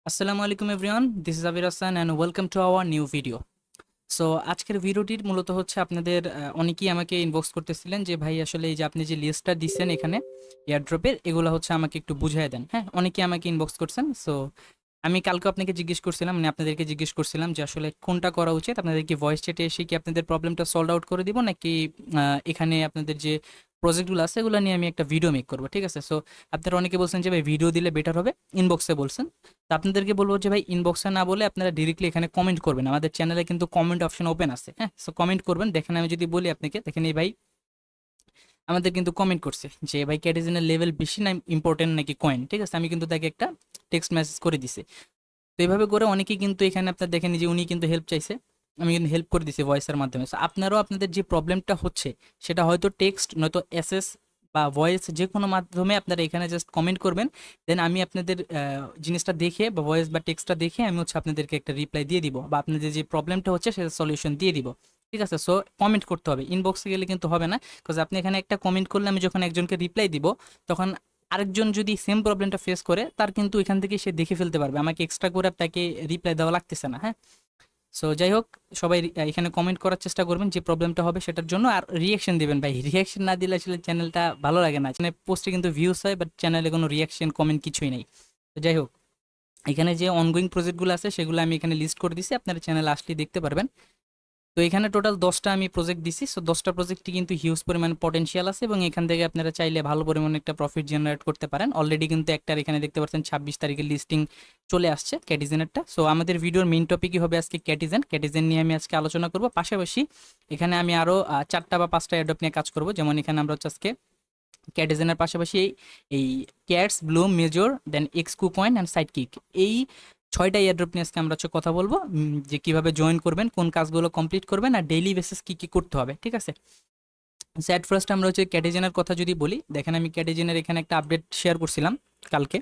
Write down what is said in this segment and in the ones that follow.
আসসালামু আলাইকুম everyone, this is Abir Hasan and welcome to our new video. So আজকের ভিডিওটির মূলত হচ্ছে আপনাদের অনেকেই আমাকে ইনবক্স করতেছিলেন যে ভাই আসলে এই যে আপনি যে লিস্টটা দিচ্ছেন এখানে এয়ারড্রপের, এগুলো হচ্ছে আমাকে একটু বুঝিয়ে দেন। হ্যাঁ, অনেকেই আমাকে ইনবক্স করছেন। সো আমি কালকে আপনাকে জিজ্ঞেস করছিলাম, মানে আপনাদেরকে জিজ্ঞেস করছিলাম যে আসলে কোনটা করা উচিত। আপনাদের কি ভয়েস চ্যাটে এসে কি আপনাদের প্রবলেমটা সলভ আউট করে দিব, নাকি এখানে আপনাদের যে প্রজেক্টগুলো আছে এগুলো নিয়ে আমি একটা ভিডিও মেক করবো, ঠিক আছে? সো আপনারা অনেকে বলছেন যে ভাই ভিডিও দিলে বেটার হবে, ইনবক্সে বলছেন। তো আপনাদেরকে বলবো যে ভাই ইনবক্সে না বলে আপনারা ডিরেক্টলি এখানে কমেন্ট করবেন। আমাদের চ্যানেলে কিন্তু কমেন্ট অপশন ওপেন আছে। হ্যাঁ, সো কমেন্ট করবেন। দেখেন আমি যদি বলি আপনাকে, দেখেন এই ভাই আমাদের কিন্তু কমেন্ট করছে যে ভাই ক্যাটিজেনের লেভেল বেশি না ইম্পর্টেন্ট নাকি কয়েন, ঠিক আছে? আমি কিন্তু তাকে একটা টেক্সট মেসেজ করে দিছি। তো এইভাবে করে অনেকেই কিন্তু এখানে আপনার দেখেন যে উনি কিন্তু হেল্প চাইছে, আমি কিন্তু হেল্প করে দিছি ভয়েসের মাধ্যমে। সো আপনারাও আপনাদের যে প্রবলেমটা হচ্ছে সেটা হয়তো টেক্সট নয়তো এসএস বা ভয়েস যে কোনো মাধ্যমে আপনারা এখানে জাস্ট কমেন্ট করবেন। দেন আমি আপনাদের জিনিসটা দেখে বা ভয়েস বা টেক্সটটা দেখে আমি হচ্ছে আপনাদেরকে একটা রিপ্লাই দিয়ে দিব বা আপনাদের যে প্রবলেমটা হচ্ছে সেটা সলিউশন দিয়ে দিব, ঠিক আছে? সো কমেন্ট করতে হবে, ইনবক্সে গেলে কিন্তু হবে না। বিকজ আপনি এখানে একটা কমেন্ট করলে আমি যখন একজনকে রিপ্লাই দিব, তখন আরেকজন যদি সেম প্রবলেমটা ফেস করে তার কিন্তু এখান থেকে সে দেখে ফেলতে পারবে, আমাকে এক্সট্রা করে তাকে রিপ্লাই দেওয়া লাগতেছে না। হ্যাঁ, সো যাই হোক, সবাই এখানে কমেন্ট করার চেষ্টা করবেন যে প্রবলেমটা হবে সেটার জন্য, আর রিয়াকশন দিবেন। ভাই রিয়াকশন না দিলে আসলে চ্যানেলটা ভালো লাগে না। চ্যানেল পোস্টে কিন্তু ভিউজ হয়, বাট চ্যানেলে কোনো রিয়াকশন কমেন্ট কিছুই নেই। তো যাই হোক, এখানে যে অনগোয়িং প্রজেক্টগুলো আছে সেগুলো আমি এখানে লিস্ট করে দিছি, আপনারা চ্যানেল আসলেই দেখতে পারবেন। তো এখানে টোটাল 10টা আমি প্রজেক্ট দিছি। সো 10টা প্রজেক্টই কিন্তু হিউজ পরিমাণ পটেনশিয়াল আছে এবং এখান থেকে আপনারা চাইলে ভালো পরিমাণে একটা প্রফিট জেনারেট করতে পারেন। অলরেডি কিন্তু একটার এখানে দেখতে পাচ্ছেন 26 তারিখের লিস্টিং চলে আসছে ক্যাটিজেনেরটা। সো আমাদের ভিডিওর মেইন টপিকই হবে আজকে ক্যাটিজেন নিয়ে আমি আজকে আলোচনা করব। পাশাপাশি এখানে আমি আরও 4টা বা 5টা অ্যাডপ নিয়ে কাজ করব। যেমন এখানে আমরা হচ্ছে আজকে ক্যাটিজেনের পাশাপাশি এই ক্যাটস ব্লুম মেজর দেন এক্সকু কয়েন অ্যান্ড সাইড কিক, এই 6টা এয়ারড্রপ নিয়ে আজকে আমরা হচ্ছে কথা বলবো। যে কিভাবে জয়েন করবেন, কোন কাজগুলো কমপ্লিট করবেন আর ডেইলি বেসিস কি কি করতে হবে, ঠিক আছে? স্যাট ফার্স্ট আমরা হচ্ছে ক্যাটিজেনের কথা যদি বলি, দেখেন আমি ক্যাটিজেনের এখানে একটা আপডেট শেয়ার করছিলাম কালকে।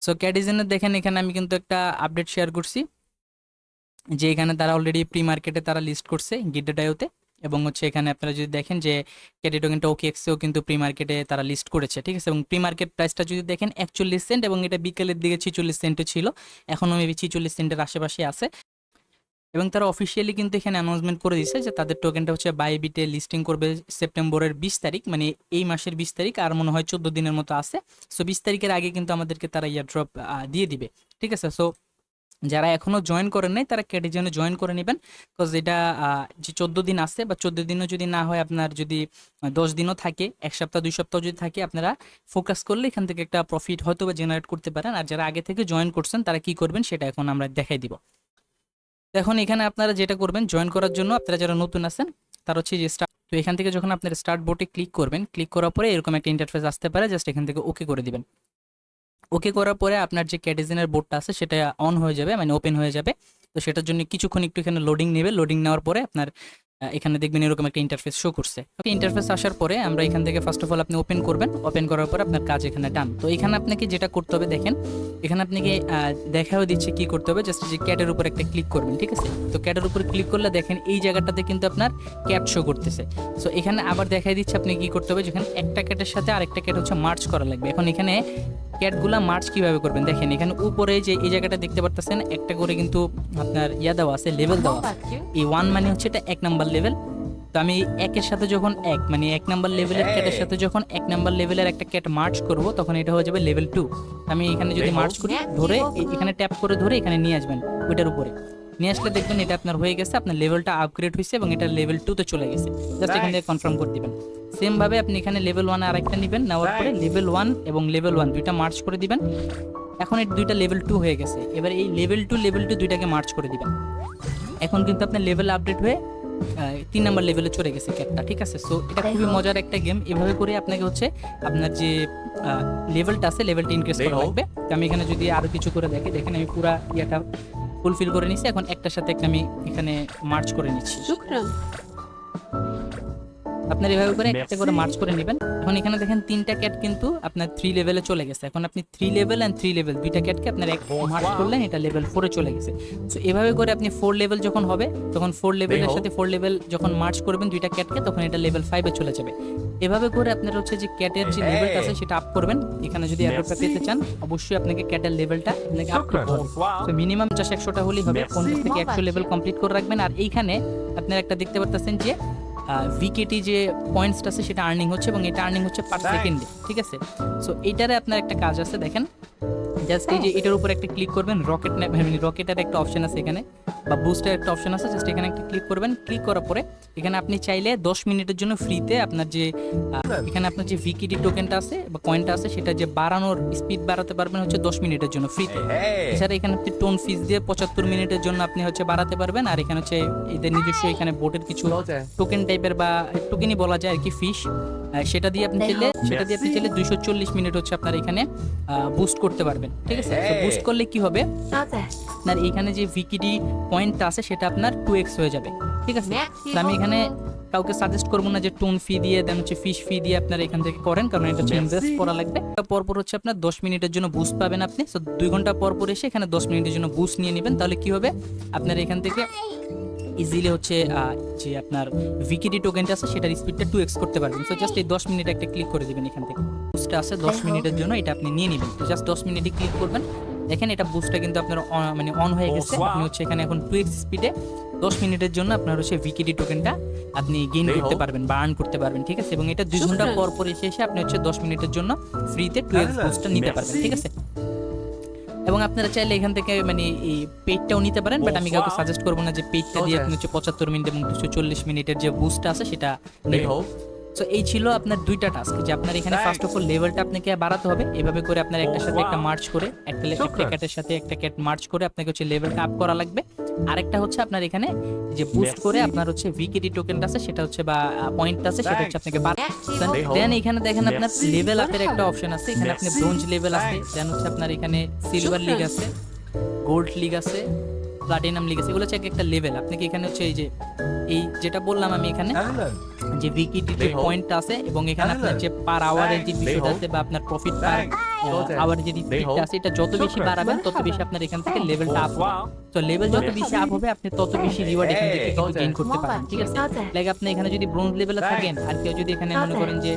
সো ক্যাটিজেনের দেখেন এখানে আমি কিন্তু একটা আপডেট শেয়ার করছি যে এখানে তারা অলরেডি প্রি মার্কেটে তারা লিস্ট করছে গিডডাইওতে। এবং হচ্ছে এখানে আপনারা যদি দেখেন যে ক্যাটি টোকেনটা ওকেএক্সেও কিন্তু প্রি মার্কেটে তারা লিস্ট করেছে, ঠিক আছে? এবং প্রি মার্কেট প্রাইসটা যদি দেখেন 41 সেন্ট, এবং এটা বিকেলের দিকে 46 সেন্টে ছিল, এখনও মেবি 46 সেন্টের আশেপাশে আছে। এবং তারা অফিসিয়ালি কিন্তু এখানে অ্যানাউন্সমেন্ট করে দিয়েছে যে তাদের টোকেনটা হচ্ছে বাইবিটে লিস্টিং করবে সেপ্টেম্বরের 20 তারিখ, মানে এই মাসের 20 তারিখ, আর মনে হয় 14 দিনের মতো আছে। সো 20 তারিখের আগে কিন্তু আমাদেরকে তারা ইয়ারড্রপ দিয়ে দিবে, ঠিক আছে? সো যারা এখনো জয়েন করেন নাই তারা ক্যাটিজনে জয়েন করে নেবেন। বিকজ এটা যে 14 দিন আছে বা 14 দিনও যদি না হয়, আপনার যদি 10 দিনও থাকে, 1 সপ্তাহ 2 সপ্তাহ যদি থাকে, আপনারা ফোকাস করলে এখান থেকে একটা প্রফিট হয়তো বা জেনারেট করতে পারেন। আর যারা আগে থেকে জয়েন করছেন তারা কি করবেন সেটা এখন আমরা দেখাই দিব। তো এখন এখানে আপনারা যেটা করবেন, জয়েন করার জন্য আপনারা যারা নতুন আছেন তার হচ্ছে যে স্টার্ট, তো এখান থেকে যখন আপনার স্টার্ট বোটে ক্লিক করবেন, ক্লিক করার পরে এরকম একটা ইন্টারফেস আসতে পারে, জাস্ট এখান থেকে ওকে করে দিবেন। ওকে করার পরে আপনার যে ক্যাটিজেনের বোর্ডটা আছে সেটা অন হয়ে যাবে, মানে ওপেন হয়ে যাবে। তো সেটার জন্য কিছুক্ষণ একটু এখানে লোডিং নেবে। লোডিং নেওয়ার পরে আপনার এখানে দেখবেন এরকম একটা ইন্টারফেস শো করছে। ওকে, ইন্টারফেস আসার পরে আমরা এখান থেকে ফার্স্ট অফ অল আপনি ওপেন করবেন। ওপেন করার পরে আপনার কাজ এখানে ডান। তো এখানে আপনাকে যেটা করতে হবে, দেখেন এখানে আপনাকে দেখাও দিচ্ছে কি করতে হবে। জাস্ট যে ক্যাটের উপর একটা ক্লিক করবেন, ঠিক আছে? তো ক্যাটের উপর ক্লিক করলে দেখেন এই জায়গাটাতে কিন্তু আপনার ক্যাট শো করতেছে। সো এখানে আবার দেখাই দিচ্ছে আপনি কি করতে হবে, যেখানে একটা ক্যাটের সাথে আরেকটা ক্যাট হচ্ছে মার্চ করা লাগবে। এখন এখানে ক্যাটগুলা মার্চ কিভাবে করবেন, দেখেন এখানে উপরে যে এই জায়গাটা দেখতে পারতেছেন একটা করে কিন্তু আপনার দেওয়া আছে, লেভেল দেওয়া আছে। এই 1 মানে হচ্ছে এটা 1 নাম্বার লেভেল। তো আমি একের সাথে যখন মানে 1 নাম্বার লেভেলের ক্যাটের সাথে যখন 1 নাম্বার লেভেলের একটা ক্যাট মার্চ করব, তখন এটা হয়ে যাবে লেভেল 2। আমি এখানে যদি মার্চ করি, ধরে এখানে ট্যাপ করে ধরে এখানে নিয়ে আসবেন, ওইটার উপরে নিয়ে আসলে দেখবেন এটা আপনার হয়ে গেছে, আপনার লেভেলটা আপগ্রেড হয়েছে এবং এটা লেভেল 2-তে চলে গেছে। জাস্ট এখান থেকে কনফার্ম করে দিবেন। সেম ভাবে আপনি এখানে লেভেল 1 আরেকটা নেবেন, নেওয়ার পরে লেভেল 1 এবং লেভেল 1 দুইটা মার্চ করে দিবেন। এখন এই দুইটা লেভেল 2 হয়ে গেছে। এবার এই লেভেল 2 দুইটাকে মার্চ করে দিবেন। এখন কিন্তু আপনার লেভেল আপডেট হয়ে 3 নাম্বার লেভেলে চলে গেছে ক্যাটটা, ঠিক আছে? সো এটা খুবই মজার একটা গেম। এভাবে করে আপনাকে হচ্ছে আপনার যে লেভেলটা আছে লেভেলটা ইনক্রিজ করা লাগবে। তো আমি এখানে যদি আরো কিছু করে দেখি, দেখেন আমি পুরা ইয়েটা ফুলফিল করে নিছি। এখন একটার সাথে একটা আমি এখানে মার্চ করে নিচ্ছি। شكرا. আপনার এভাবে করে একটা করে মার্চ করে নেবেন। এখন এখানে দেখেন 3টা ক্যাট কিন্তু আপনার 3 লেভেলে চলে গেছে। এখন আপনি 3 লেভেল এন্ড 3 লেভেল দুইটা ক্যাটকে আপনার এক মার্চ করলেন, এটা লেভেল 4 এ চলে গেছে। সো এভাবে করে আপনি 4 লেভেল যখন হবে, তখন 4 লেভেলের সাথে 4 লেভেল যখন মার্চ করবেন দুইটা ক্যাটকে, তখন এটা লেভেল 5 এ চলে যাবে। এভাবে করে আপনার হচ্ছে যে ক্যাটের যে লেভেলটা আছে সেটা আপ করবেন। এখানে যদি অ্যাড্রপটা পেতে চান, অবশ্যই আপনাকে ক্যাটের লেভেলটা আপনাকে আপ করতে হবে। তো মিনিমাম 100টা হলেই হবে। 50 থেকে 100 লেভেল কমপ্লিট করে রাখবেন। আর এইখানে আপনারা একটা দেখতে পারতেছেন যে ভিকেটি যে পয়েন্টসটা আছে সেটা আর্নিং হচ্ছে, এবং এটা আর্নিং হচ্ছে পার সেকেন্ডে, ঠিক আছে। সো এইটারে আপনার একটা কাজ আছে, দেখেন জাস্ট এই যে এটার উপর একটা ক্লিক করবেন, রকেট মানে রকেটের একটা অপশন আছে এখানে, বা বুস্টের একটা অপশন আছে, জাস্ট এখানে একটা ক্লিক করবেন। ক্লিক করার পরে এখানে আপনি চাইলে 10 মিনিটের জন্য ফ্রিতে আপনার যে এখানে আপনার যে ভিকিটি টোকেনটা আছে বা কয়েনটা আছে সেটা যে বাড়ানোর স্পিড বাড়াতে পারবেন হচ্ছে 10 মিনিটের জন্য ফ্রিতে। এছাড়া এখানে আপনি টোন ফিস দিয়ে 75 মিনিটের জন্য আপনি হচ্ছে বাড়াতে পারবেন। আর এখানে হচ্ছে এদের নিজস্ব এখানে বোটের কিছু টোকেন টাইপের বা টোকেনই বলা যায় আর কি, ফিশ, সেটা দিয়ে আপনি চাইলে 240 মিনিট হচ্ছে আপনার এখানে বুস্ট করতে পারবেন, ঠিক আছে। তো বুস্ট করলে কি হবে, আপনার এখানে যে ভিকিডি পয়েন্টটা আছে সেটা আপনার 2x হয়ে যাবে, ঠিক আছে। তো আমি এখানে কাউকে সাজেস্ট করবো না যে টোন ফি দিয়ে দেন হচ্ছে ফিশ ফি দিয়ে আপনারা এখান থেকে করেন, কারণ এটা হচ্ছে ইনভেস্ট করা লাগবে। পরপর হচ্ছে আপনার 10 মিনিটের জন্য বুস্ট পাবেন আপনি। সো 2 ঘন্টা পর পর এসে এখানে 10 মিনিটের জন্য বুস্ট নিয়ে নেবেন। তাহলে কি হবে, আপনার এখান থেকে ইজিলি হচ্ছে যে আপনার ভিকিডি টোকেনটা আছে সেটার স্পিডটা 2x করতে পারবেন। সো জাস্ট এই 10 মিনিট একটা ক্লিক করে দিবেন। এখান থেকে বুস্টটা আছে 10 মিনিটের জন্য, এটা আপনি নিয়ে নেবেন। তো জাস্ট 10 মিনিটে ক্লিক করবেন। দেখেন এটা বুস্টটা কিন্তু আপনার মানে অন হয়ে গেছে। আপনি হচ্ছে এখানে এখন 2x স্পিডে 10 মিনিটের জন্য আপনার হচ্ছে ভিকিডি টোকেনটা আপনি গেইন করতে পারবেন বা আর্ন করতে পারবেন, ঠিক আছে। এবং এটা 2 ঘন্টা পর পর এসে আপনি হচ্ছে 10 মিনিটের জন্য ফ্রিতে 2x বুস্টটা নিতে পারবেন, ঠিক আছে। এবং আপনারা চাইলে এখান থেকে মানে এই পেইডটাও নিতে পারেন, বাট আমি কাউকে সাজেস্ট করবো না যে পেইডটা দিয়ে আপনি হচ্ছে 75 মিনিট এবং 240 মিনিটের যে বুস্ট আছে সেটা নেবেন। সো এই ছিল আপনার দুইটা টাস্ক, যে আপনার এখানে ফার্স্ট অফ অল লেভেলটা আপনাকে বাড়াতে হবে। এভাবে করে আপনার একটার সাথে একটা মার্চ করে, একটা ক্যাটের সাথে একটা ক্যাট মার্চ করে আপনাকে হচ্ছে লেভেলটা আপ করা লাগবে। আরেকটা হচ্ছে আপনার এখানে যে বুস্ট করে আপনার হচ্ছে ভিকেটি টোকেনটা আছে সেটা হচ্ছে বা পয়েন্টটা আছে সেটা হচ্ছে আপনাকে দেন এখানে দেখেন আপনার লেভেল আপের একটা অপশন আছে। এখানে আপনি ব্রোঞ্জ লেভেল আছে, দেন হচ্ছে আপনার এখানে সিলভার লিগ আছে, গোল্ড লিগ আছে, প্লাটিনাম লিগ আছে। এগুলো হচ্ছে একটা লেভেল। আপনাকে এখানে হচ্ছে এই যেটা বললাম আমি এখানে যে ভিকিটি যে পয়েন্টটা আছে, এবং এখানে আপনার যে পার আওয়ারের যে বিষয়টা আছে বা আপনার প্রফিট পার আওয়ার যে রিসিপ্টটা আছে, এটা যত বেশি বাড়াবেন তত বেশি আপনার এখান থেকে লেভেলটা আপ হবে। তো লেভেল যত বেশি আপ হবে আপনি তত বেশি রিওয়ার্ড এখান থেকে কিন্তু গেইন করতে পারবেন, ঠিক আছে। লাইক আপনি এখানে যদি ব্রোঞ্জ লেভেলে থাকেন আর কেউ যদি এখানে মনে করেন যে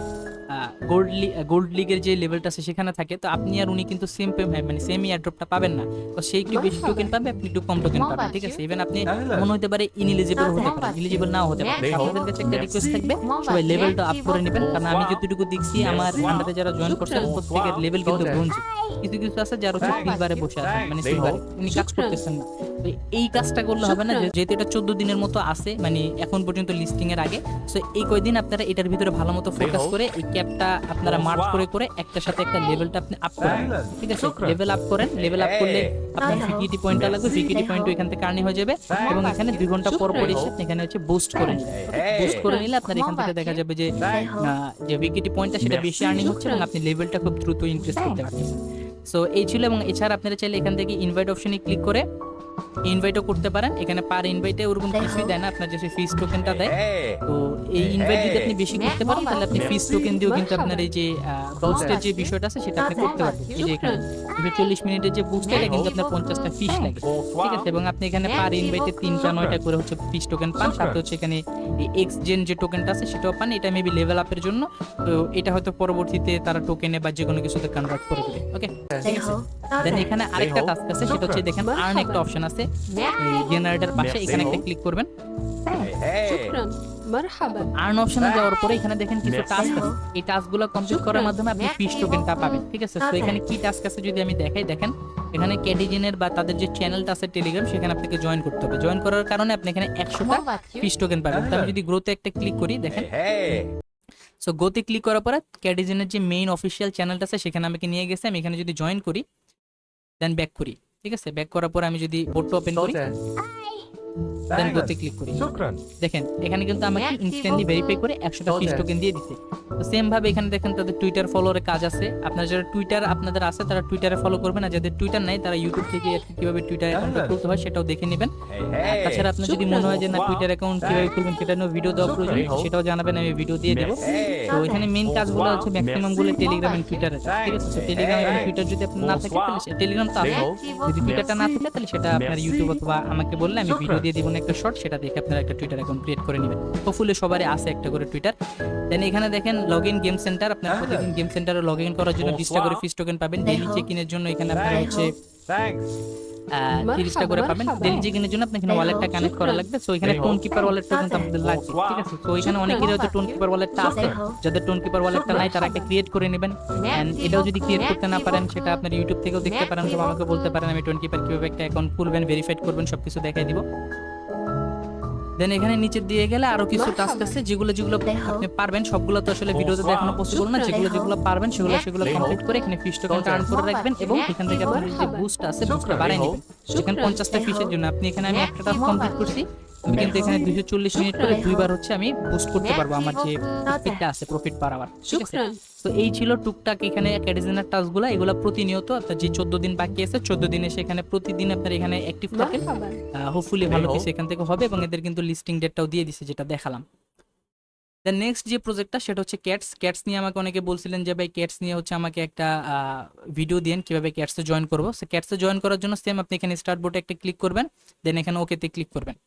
গোল্ড লিগের যে লেভেলটা আছে সেখানে থাকে, তো আপনি আর উনি কিন্তু সেম মানে সেম এয়ারড্রপটা পাবেন না। তো সেই একটু বেশি টোকেন পাবে, আপনি একটু কম টোকেন পাবেন, ঠিক আছে। ইভেন আপনি মনে হতে পারে ইনএলিজিবল হতে পারে, এলিজিবল নাও হতে পারে। আপনাদের কাছে একটা রিকোয়েস্ট থাকবে, সবাই লেভেলটা আপ করে নেবেন। কারণ আমি যতটুকু দেখছি আমার আন্ডারে যারা জয়েন করছে প্রত্যেকের লেভেল কিন্তু ব্রোঞ্জ। কিছু কিছু আছে যারা হচ্ছে সিলভারে বসে আছে, মানে সিলভারে উনি কাজ করতেছেন না। তো এই কাজটা করলে হবে না, যেহেতু এটা 14 দিনের মতো আছে, মানে এখন পর্যন্ত লিস্টিং এর আগে। সো এই কয়দিন আপনারা এটার ভিতরে ভালো মতো ফোকাস করে এই ক্যাপটা আপনারা মার্চ করে করে একটার সাথে একটা লেভেলটা আপনি আপ করেন, ঠিক আছে। লেভেল আপ করেন, লেভেল আপ করলে আপনার ভিকিটি পয়েন্টটা লাগবে, ভিকিটি পয়েন্ট এখান থেকে আর্নি হয়ে যাবে। এবং এখানে 2 ঘন্টা পর পর এসে আপনি এখানে হচ্ছে বুস্ট করে নিন। বুস্ট করে নিলে আপনার এখান থেকে দেখা যাবে যে ভিকিটি পয়েন্টটা সেটা বেশি আর্নিং হচ্ছে এবং আপনি লেভেলটা খুব দ্রুত ইনক্রিজ করতে পারছেন। সো এই ছিল। এবং এছাড়া আপনারা চাইলে এখান থেকে ইনভাইট অপশনে ক্লিক করে ইনভাইটও করতে পারেন। এখানে পার ইনভাইটে ওরকম কিছুই দেয় না, আপনার যে ফিস টোকেনটা দেয়। তো এই ইনভাইট যদি আপনি বেশি করতে পারেন তাহলে আপনি ফিস টোকেন দিয়েও কিন্তু আপনার এই যে বুস্টের যে বিষয়টা আছে সেটা আপনি করতে পারবেন। এই যে এখানে 40 মিনিটের যে বুস্ট এটা কিন্তু আপনার 50টা ফিস লাগে, ঠিক আছে। এবং আপনি এখানে পার ইনভাইটে 3টা 9টা করে হচ্ছে ফিস টোকেন পান। সাথে হচ্ছে এখানে এক্স জেন যে টোকেনটা আছে সেটাও পান। এটা মেবি লেভেল আপের জন্য। তো এটা হয়তো পরবর্তীতে তারা টোকেনে বা যে কোনো কিছুতে কনভার্ট করে দেবে, ওকে, ঠিক আছে। দেন এখানে আরেকটা টাস্ক আছে, সেটা হচ্ছে দেখেন আর্ন একটা অপশন আছে এই জেনারেটর পাশে, এখানে একটা ক্লিক করবেন। আর্ন অপশনে যাওয়ার পরে এখানে দেখেন কিছু টাস্ক আছে। এই টাস্কগুলো কমপ্লিট করার মাধ্যমে আপনি ফিশ টোকেনটা পাবেন, ঠিক আছে। সো এখানে কি টাস্ক আছে যদি আমি দেখাই, দেখেন এখানে ক্যাটিজেনের বা তাদের যে চ্যানেলটা আছে টেলিগ্রাম, সেখানে আপনাকে জয়েন করতে হবে। জয়েন করার কারণে আপনি এখানে 100টা ফিশ টোকেন পাবেন। তো আমি যদি গ্রোতে একটা ক্লিক করি, দেখেন সো গোতে ক্লিক করার পরে ক্যাটিজেনের যে মেইন অফিসিয়াল চ্যানেলটা আছে সেখানে আমাকে নিয়ে গেছে। আমি এখানে যদি জয়েন করি, দেন ব্যাক করি, ঠিক আছে। ব্যাক করার পর আমি যদি বোটটা ওপেন করি, দেন গোতে ক্লিক করি। দেখেন এখানে কিন্তু আমাকে ইনস্ট্যান্টলি ভেরিফাই করে 100টা ফিশ টোকেন দিয়ে দিছে। তো সেম ভাবে এখানে দেখেন তাদের টুইটার ফলোয়ারের কাজ আছে। আপনারা যারা টুইটার আপনাদের আছে তারা টুইটারে ফলো করবেন, আর যাদের টুইটার নাই তারা ইউটিউব থেকে কিভাবে টুইটার অ্যাকাউন্ট খুলতে হয় সেটাও দেখে নেবেন। তাছাড়া আপনার যদি মনে হয় যে না টুইটার অ্যাকাউন্ট কিভাবে খুলবেন সেটা নিয়ে ভিডিও দেওয়া প্রয়োজন, সেটাও জানাবেন, আমি ভিডিও দিয়ে দেবো। তো এখানে মেইন কাজগুলো হচ্ছে ম্যাক্সিমাম গুলো টেলিগ্রাম এন্ড টুইটারে, ঠিক আছে? তো টেলিগ্রাম এবং টুইটার যদি আপনার না থাকে তাহলে টেলিগ্রাম তো আছে, যদি টুইটারটা না থাকে তাহলে সেটা আপনার ইউটিউব অথবা আমাকে বললে আমি ভিডিও দিয়ে দিব একটা শর্ট, সেটা দেখে আপনারা একটা টুইটার অ্যাকাউন্ট ক্রিয়েট করে নেবেন। হোপফুলি সবারই আছে একটা করে টুইটার। দেন এখানে দেখেন লগ ইন গেম সেন্টার, আপনার প্রতিদিন গেম সেন্টারে লগ ইন করার জন্য 20টা করে ফিশ টোকেন পাবেন। ডেইলি চেক ইনের জন্য এখানে আপনারা হচ্ছে 30টা করে পাবেন। ডেইলি চেক ইনের জন্য আপনার এখানে ওয়ালেটটা কানেক্ট করা লাগবে। সো এখানে টোন কিপার ওয়ালেটটা কিন্তু আপনাদের লাগবে, ঠিক আছে? তো এখানে অনেকেরই হয়তো টোন কিপার ওয়ালেটটা আছে, যাদের টোন কিপার ওয়ালেটটা নাই তারা একটা ক্রিয়েট করে নেবেন। এন্ড এটাও যদি ক্রিয়েট করতে না পারেন সেটা আপনার ইউটিউব থেকেও দেখতে পারেন, অথবা আমাকে বলতে পারেন, আমি টোন কিপার কিভাবে একটা অ্যাকাউন্ট খুলবেন, ভেরিফাইড করবেন সবকিছু দেখাই দিব। দেন এখানে নিচে দিয়ে গেলে আরো কিছু টাস্ক আছে যেগুলো আপনি পারবেন, সবগুলো তো আসলে ভিডিওতে দেখানো পসিবল না, যেগুলো পারবেন সেগুলো কমপ্লিট করে এখানে ফিশ টোকেনটা আর্ন করে রাখবেন, এবং এখান থেকে আপনার যে বুস্ট আছে বুস্টটা বাড়াই নেবেন। যেখানে 50টা ফিশের জন্য আপনি এখানে আমি একটা টাস্ক কমপ্লিট করছি, আমি কিন্তু এখানে 240 মিনিট করে দুইবার হচ্ছে আমি বুস্ট করতে পারবো আমার যে প্রফিটটা আছে, প্রফিট বাড়াবার, ঠিক আছে? তো এই ছিল টুকটাক এখানে ক্যাডিজেনার টাস্কগুলো। এগুলো প্রতিনিয়ত আপনার যে 14 দিন বাকি আছে 14 দিনে সেখানে প্রতিদিন আপনার এখানে অ্যাক্টিভ থাকেন। হোপফুলি ভালো কিছু এখান থেকে হবে, এবং এদের কিন্তু লিস্টিং ডেটটাও দিয়ে দিছে যেটা দেখালাম। দেন নেক্সট যে প্রজেক্টটা সেটা হচ্ছে ক্যাটস নিয়ে আমাকে অনেকে বলছিলেন যে ভাই ক্যাটস নিয়ে হচ্ছে আমাকে একটা ভিডিও দিন কিভাবে ক্যাটসে জয়েন করবো। সো ক্যাটসে জয়েন করার জন্য সেম আপনি এখানে স্টার্ট বোটে একটা ক্লিক করবেন, দেন এখানে ওকেতে ক্লিক করবেন।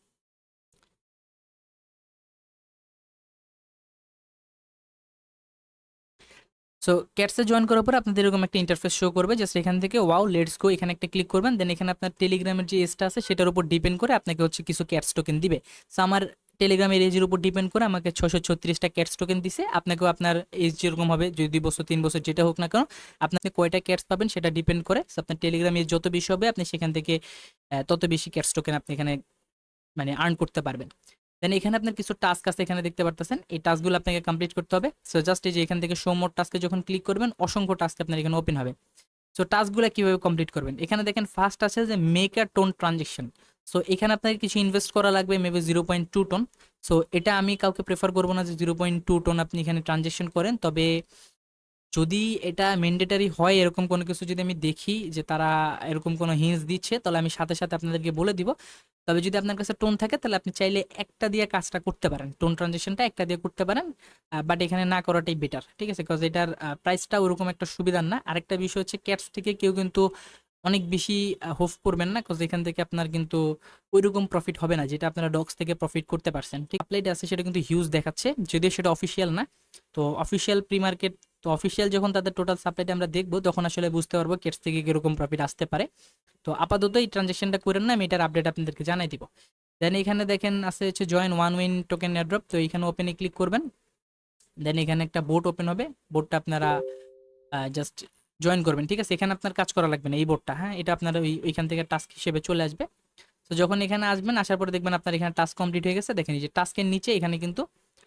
সো ক্যাটসে জয়েন করার পর আপনাদের এরকম একটা ইন্টারফেস শো করবে, জাস্ট এখান থেকে ওয়াও লেটস গো এখানে একটা ক্লিক করবেন। দেন এখানে আপনার টেলিগ্রামের যে এজটা আছে সেটার উপর ডিপেন্ড করে আপনাকে হচ্ছে কিছু ক্যাটস টোকেন দিবে। সো আমার টেলিগ্রামের এজের উপর ডিপেন্ড করে আমাকে 636টা ক্যাটস টোকেন দিছে। আপনাকেও আপনার এজ যেরকম হবে, যদি 2 বছর 3 বছর যেটা হোক না কেন, আপনাকে কয়টা ক্যাটস পাবেন সেটা ডিপেন্ড করে। সো আপনার টেলিগ্রাম এজ যত বেশি হবে আপনি সেখান থেকে তত বেশি ক্যাটস টোকেন আপনি এখানে মানে আর্ন করতে পারবেন। দেন এখানে আপনার কিছু টাস্ক আছে এখানে দেখতে পারতেছেন, এই টাস্কগুলো আপনাকে কমপ্লিট করতে হবে। সো জাস্ট এই যে এখান থেকে শো মোর টাস্কে যখন ক্লিক করবেন অসংখ্য টাস্ক আপনার এখানে ওপেন হবে। সো টাস্কগুলো কিভাবে কমপ্লিট করবেন, এখানে দেখেন ফার্স্ট আছে যে make a tone transaction. So এখানে আপনাকে কিছু ইনভেস্ট করা লাগবে, মেবি 0.2 টোন। সো এটা আমি কাউকে প্রেফার করবো না যে 0.2 টোন আপনি এখানে ট্রানজেকশন করেন, তবে যদি এটা ম্যান্ডেটারি হয় এরকম কোনো কিছু যদি আমি দেখি যে তারা এরকম কোনো হিন্টস দিচ্ছে, তাহলে আমি সাথে সাথে আপনাদেরকে বলে দিব। তবে যদি আপনার কাছে টোন থাকে তাহলে আপনি চাইলে একটা দিয়ে কাজটা করতে পারেন, টোন ট্রানজেকশনটা একটা দিয়ে করতে পারেন, বাট এখানে না করাটাই বেটার, ঠিক আছে? বিকজ এটার প্রাইসটা ওরকম একটা সুবিধার না। আরেকটা বিষয় হচ্ছে ক্যাটস থেকে কেউ কিন্তু অনেক বেশি হোপ করবেন না, বিকজ এখান থেকে আপনার কিন্তু ওইরকম প্রফিট হবে না যেটা আপনারা ডগস থেকে প্রফিট করতে পারছেন। ঠিক আপলাইড আছে সেটা কিন্তু হিউজ দেখাচ্ছে, যদিও সেটা অফিসিয়াল না। তো অফিসিয়াল প্রি মার্কেট, তো অফিসিয়াল যখন তাদের টোটাল সাপ্লাইটা আমরা দেখবো তখন আসলে বুঝতে পারবো ক্যাটস থেকে কিরকম প্রফিট আসতে পারে। তো আপাতত এই ট্রানজেকশনটা করেন না, আমি এটার আপডেট আপনাদেরকে জানাই দিব। দেন এখানে দেখেন আছে হচ্ছে join one win token airdrop, তো এখানে ওপেনে ক্লিক করবেন। দেন এখানে একটা বোট ওপেন হবে, বোটটা আপনারা জাস্ট জয়েন করবেন, ঠিক আছে? এখানে আপনার কাজ করা লাগবে না এই বোটটা, হ্যাঁ, এটা আপনার ওইখান থেকে টাস্ক হিসেবে চলে আসবে। তো যখন এখানে আসবেন আসার পরে দেখবেন আপনার এখানে টাস্ক কমপ্লিট হয়ে গেছে। দেখেন এই যে টাস্কের নিচে এখানে কিন্তু